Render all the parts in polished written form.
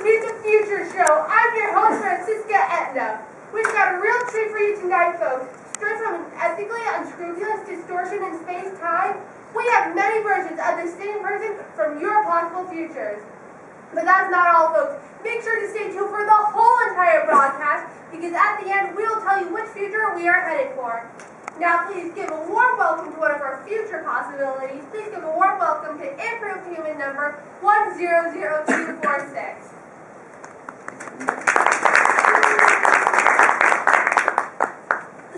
Meet the Future Show. I'm your host, Francisca Etna. We've got a real treat for you tonight, folks. Straight from an ethically unscrupulous distortion in space-time, we have many versions of the same person from your possible futures. But that's not all, folks. Make sure to stay tuned for the whole entire broadcast, because at the end, we will tell you which future we are headed for. Now, please give a warm welcome to one of our future possibilities. Please give a warm welcome to improved human number 100246.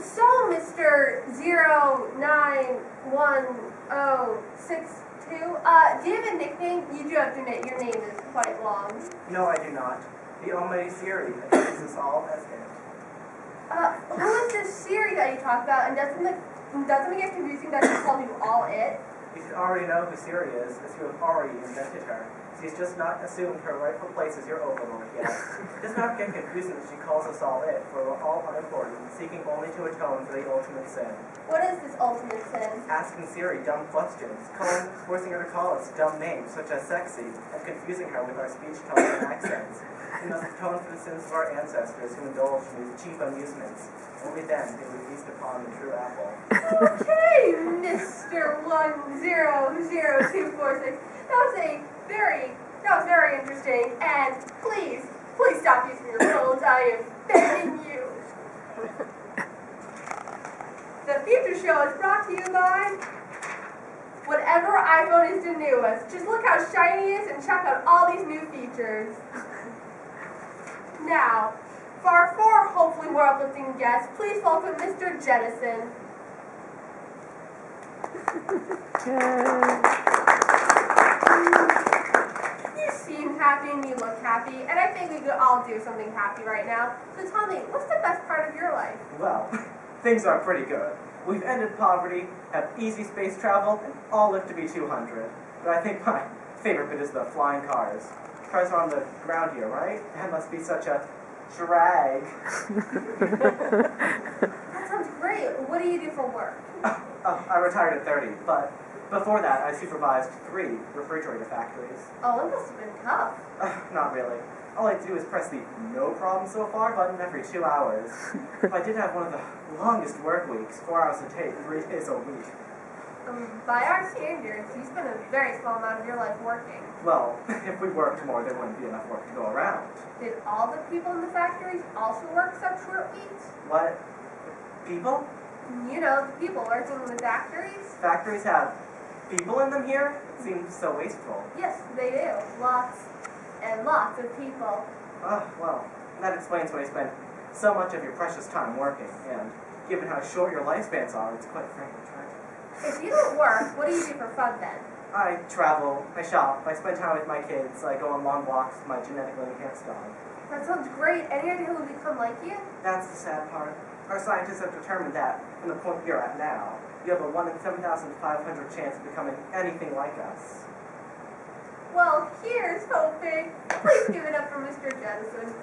So, Mr. 091062, do you have a nickname? You do have to admit your name is quite long. No, I do not. The almighty Siri addresses us all as it. Who is this Siri that you talk about, and doesn't it get confusing that you call you all it? You should already know who Siri is, as you have already invented her. She's just not assumed her rightful place as your overlord yet. It does not get confusing that she calls us all it, for we're all unimportant, seeking only to atone for the ultimate sin. What is this ultimate sin? Asking Siri dumb questions, forcing her to call us dumb names, such as sexy, and confusing her with our speech, tones, and accents. We must atone for the sins of our ancestors who indulged in these cheap amusements. Only then can we feast upon the true apple. Okay, Mr. 100246. That was very interesting. And please stop using your phones. I am begging you. The Future Show is brought to you by whatever iPhone is the newest. Just look how shiny it is and check out all these new features. Now, for our four hopefully more uplifting guests, please welcome Mr. Jennison. You seem happy and you look happy, and I think we could all do something happy right now. So tell me, what's the best part of your life? Well, things are pretty good. We've ended poverty, have easy space travel, and all live to be 200. But I think my favorite bit is the flying cars. Cars are on the ground here, right? That must be such a drag. That sounds great. What do you do for work? I retired at 30, but before that I supervised 3 refrigerator factories. Oh, it must have been tough. Not really. All I had to do is press the no problem so far button every 2 hours. I did have one of the longest work weeks, 4 hours a day, 3 days a week. By our standards, you spend a very small amount of your life working. Well, if we worked more, there wouldn't be enough work to go around. Did all the people in the factories also work such short weeks? What? People? You know, the people working in the factories? Factories have people in them here? It seems so wasteful. Yes, they do. Lots and lots of people. Well, that explains why you spend so much of your precious time working, and given how short your lifespans are, it's quite frankly tragic. If you don't work, what do you do for fun then? I travel, I shop, I spend time with my kids, I go on long walks with my genetically enhanced dog. That sounds great. Any idea who will become like you? That's the sad part. Our scientists have determined that, from the point you're at now, you have a 1 in 7,500 chance of becoming anything like us. Well, here's hoping. Please give it up for Mr. Jennison.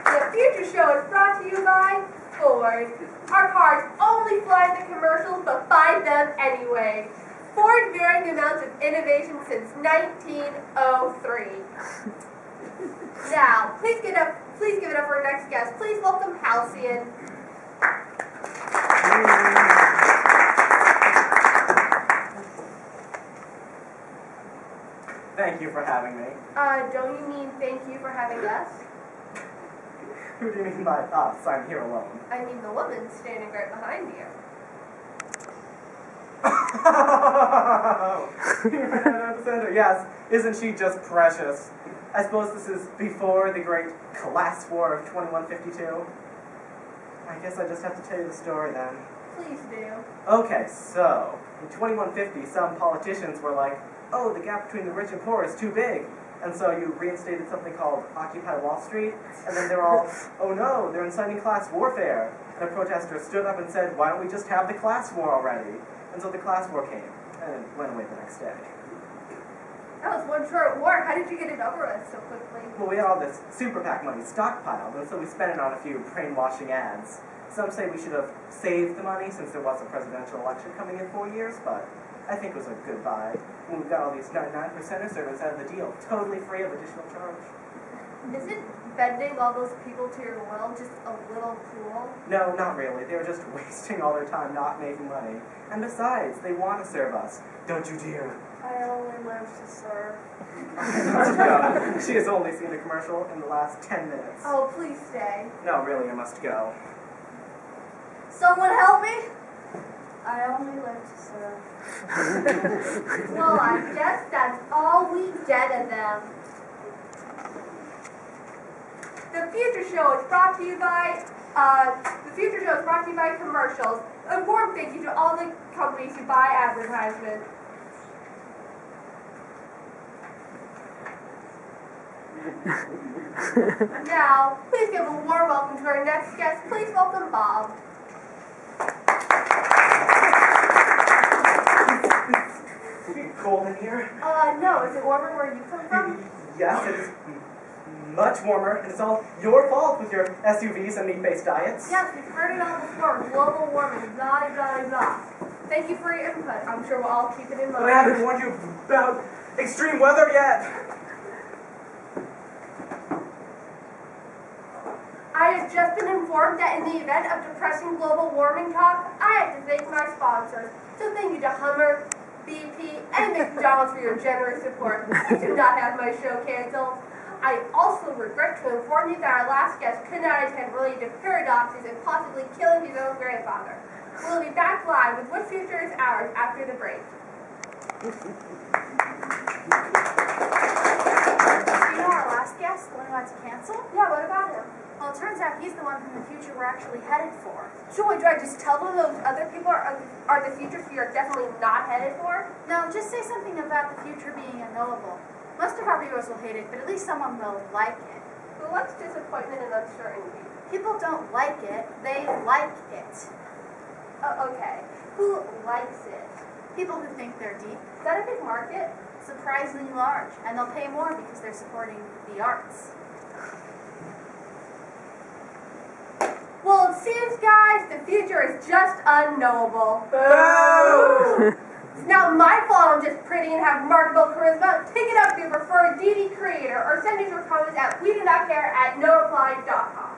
The Future Show is brought to you by Ford. Our cars only fly in the commercials, but buy them anyway. Ford varying amounts of innovation since 1903. Now, please give it up for our next guest. Please welcome Halcyon. Thank you for having me. Don't you mean thank you for having us? Who do you mean by us? I'm here alone. I mean the woman standing right behind you. Yes, isn't she just precious? I suppose this is before the great class war of 2152. I guess I just have to tell you the story then. Please do. Okay, so, in 2150, some politicians were like, oh, the gap between the rich and poor is too big. And so you reinstated something called Occupy Wall Street, and then they're all, oh no, they're inciting class warfare. And a protester stood up and said, why don't we just have the class war already? And so the class war came, and it went away the next day. That was one short war. How did you get it over with so quickly? Well, we had all this super PAC money stockpiled, and so we spent it on a few brainwashing ads. Some say we should have saved the money since there was a presidential election coming in 4 years, but I think it was a good buy. When we've got all these 99%er servants out of the deal, totally free of additional charge. Isn't bending all those people to your will just a little cruel? No, not really. They're just wasting all their time not making money. And besides, they want to serve us. Don't you, dear? I only live to serve. Let's go. She has only seen a commercial in the last 10 minutes. Oh, please stay. No, really, I must go. Someone help me? I only live to serve. Well, I guess that's all we get of them. The Future Show is brought to you by commercials. A warm thank you to all the companies who buy advertisements. Now, please give a warm welcome to our next guest. Please welcome Bob. Is it cold in here? No. Is it warmer where you come from? Yes, it is much warmer, and it's all your fault with your SUVs and meat-based diets. Yes, we've heard it all before. Global warming, blah, blah, blah. Thank you for your input. I'm sure we'll all keep it in mind. But I haven't warned you about extreme weather yet. I have just been informed that in the event of depressing global warming talk, I have to thank my sponsors. So thank you to Hummer, BP, and McDonald's for your generous support. Do not have my show canceled. I also regret to inform you that our last guest could not attend related to paradoxes and possibly killing his own grandfather. We'll be back live with What Future is Ours after the break. You know our last guest, the one who had to cancel? Yeah, what about him? Well, it turns out he's the one from the future we're actually headed for. Joy, do I just tell them those other people are the futures we are definitely not headed for? No, just say something about the future being unknowable. Most of our viewers will hate it, but at least someone will like it. Who likes disappointment and uncertainty? People don't like it, they like it. Okay. Who likes it? People who think they're deep, Is that a big market? surprisingly large, and they'll pay more because they're supporting the arts. Well, it seems, guys, the future is just unknowable. Boo! It's not my fault I'm just pretty and have remarkable charisma. Pick it up to your preferred DD creator or send us your comments at we do not care at noreply.com.